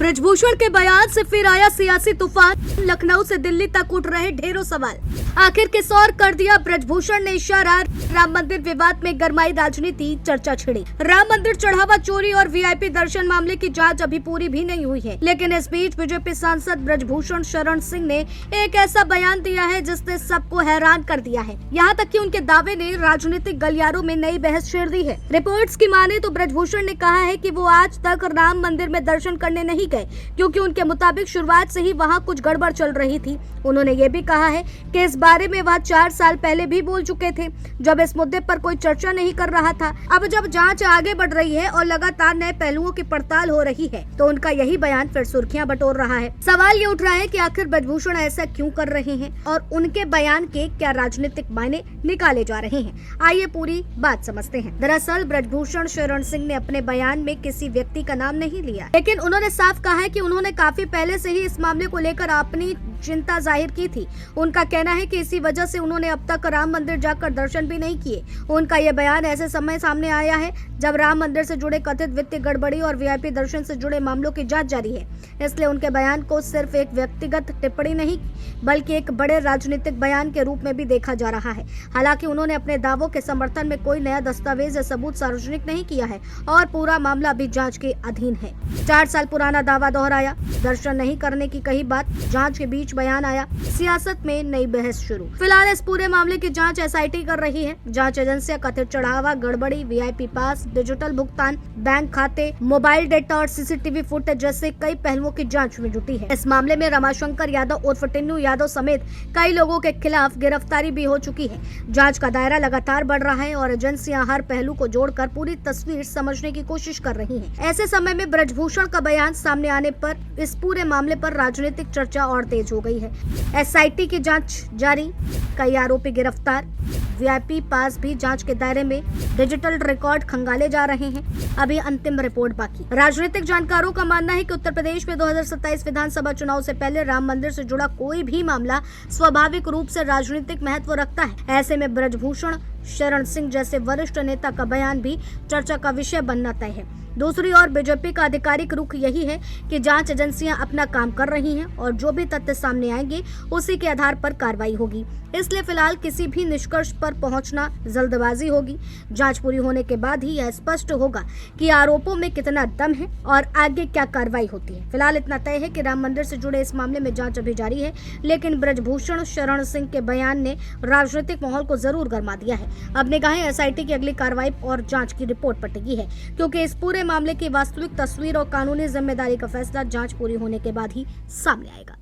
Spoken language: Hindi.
ब्रजभूषण के बयान से फिर आया सियासी तूफान। लखनऊ से दिल्ली तक उठ रहे ढेरों सवाल। आखिर किस और कर दिया ब्रजभूषण ने इशारा। राम मंदिर विवाद में गरमाई राजनीति, चर्चा छिड़ी। राम मंदिर चढ़ावा चोरी और वीआईपी दर्शन मामले की जांच अभी पूरी भी नहीं हुई है, लेकिन इस बीच बीजेपी सांसद ब्रजभूषण शरण सिंह ने एक ऐसा बयान दिया है जिसने सबको हैरान कर दिया है। यहाँ तक कि उनके दावे ने राजनीतिक गलियारों में नई बहस छेड़ दी है। रिपोर्ट्स की माने तो ब्रजभूषण ने कहा है कि वो आज तक राम मंदिर में दर्शन करने नहीं गए, क्योंकि उनके मुताबिक शुरुआत से ही वहाँ कुछ गड़बड़ चल रही थी। उन्होंने ये भी कहा है कि इस बारे में वह 4 साल पहले भी बोल चुके थे, जब इस मुद्दे पर कोई चर्चा नहीं कर रहा था। अब जब जांच आगे बढ़ रही है और लगातार नए पहलुओं की पड़ताल हो रही है, तो उनका यही बयान फिर सुर्खियां बटोर रहा है। सवाल ये उठ रहा है कि आखिर ब्रजभूषण ऐसा क्यों कर रहे हैं और उनके बयान के क्या राजनीतिक मायने निकाले जा रहे हैं। आइए पूरी बात समझते हैं। दरअसल ब्रजभूषण शरण सिंह ने अपने बयान में किसी व्यक्ति का नाम नहीं लिया, लेकिन उन्होंने साफ कहा है कि उन्होंने काफी पहले से ही इस मामले को लेकर अपनी चिंता जाहिर की थी। उनका कहना है कि इसी वजह से उन्होंने अब तक राम मंदिर जाकर दर्शन भी नहीं किए। उनका यह बयान ऐसे समय सामने आया है जब राम मंदिर से जुड़े कथित वित्तीय गड़बड़ी और वीआईपी दर्शन से जुड़े मामलों की जांच जारी है। इसलिए उनके बयान को सिर्फ एक व्यक्तिगत टिप्पणी नहीं, बल्कि एक बड़े राजनीतिक बयान के रूप में भी देखा जा रहा है। हालांकि उन्होंने अपने दावों के समर्थन में कोई नया दस्तावेज या सबूत सार्वजनिक नहीं किया है और पूरा मामला अभी जांच के अधीन है। 4 साल पुराना दावा दोहराया, दर्शन नहीं करने की कही बात, जांच के बीच बयान आया, सियासत में नई बहस शुरू। फिलहाल इस पूरे मामले की जांच एसआईटी कर रही है। जांच एजेंसियां कथित चढ़ावा, गड़बड़ी, वीआईपी पास, डिजिटल भुगतान, बैंक खाते, मोबाइल डेटा और सीसीटीवी फुटेज जैसे कई पहलुओं की जांच में जुटी है। इस मामले में रमाशंकर यादव उर्फ टिन्नू यादव समेत कई लोगों के खिलाफ गिरफ्तारी भी हो चुकी है। जांच का दायरा लगातार बढ़ रहा है और एजेंसियां हर पहलू को जोड़कर पूरी तस्वीर समझने की कोशिश कर रही हैं। ऐसे समय में ब्रजभूषण का बयान सामने आने पर इस पूरे मामले पर राजनीतिक चर्चा और तेज हो गई है। एसआईटी की जांच जारी, कई आरोपी गिरफ्तार, वीआईपी पास भी जांच के दायरे में, डिजिटल रिकॉर्ड खंगाले जा रहे हैं, अभी अंतिम रिपोर्ट बाकी। राजनीतिक जानकारों का मानना है कि उत्तर प्रदेश में 2027 विधानसभा चुनाव से पहले राम मंदिर से जुड़ा कोई भी मामला स्वाभाविक रूप से राजनीतिक महत्व रखता है। ऐसे में ब्रजभूषण शरण सिंह जैसे वरिष्ठ नेता का बयान भी चर्चा का विषय बनना तय है। दूसरी ओर बीजेपी का आधिकारिक रुख यही है कि जांच एजेंसियां अपना काम कर रही हैं और जो भी तथ्य सामने आएंगे उसी के आधार पर कार्रवाई होगी। इसलिए फिलहाल किसी भी निष्कर्ष पर पहुंचना जल्दबाजी होगी। जांच पूरी होने के बाद ही यह स्पष्ट होगा कि आरोपों में कितना दम है और आगे क्या कार्रवाई होती है। फिलहाल इतना तय है कि राम मंदिर से जुड़े इस मामले में जांच अभी जारी है, लेकिन ब्रजभूषण शरण सिंह के बयान ने राजनीतिक माहौल को जरूर गर्मा दिया है। अब निगाहें एसआईटी की अगली कार्रवाई और जांच की रिपोर्ट पर टिकी है, क्योंकि इस पूरे मामले की वास्तविक तस्वीर और कानूनी जिम्मेदारी का फैसला जांच पूरी होने के बाद ही सामने आएगा।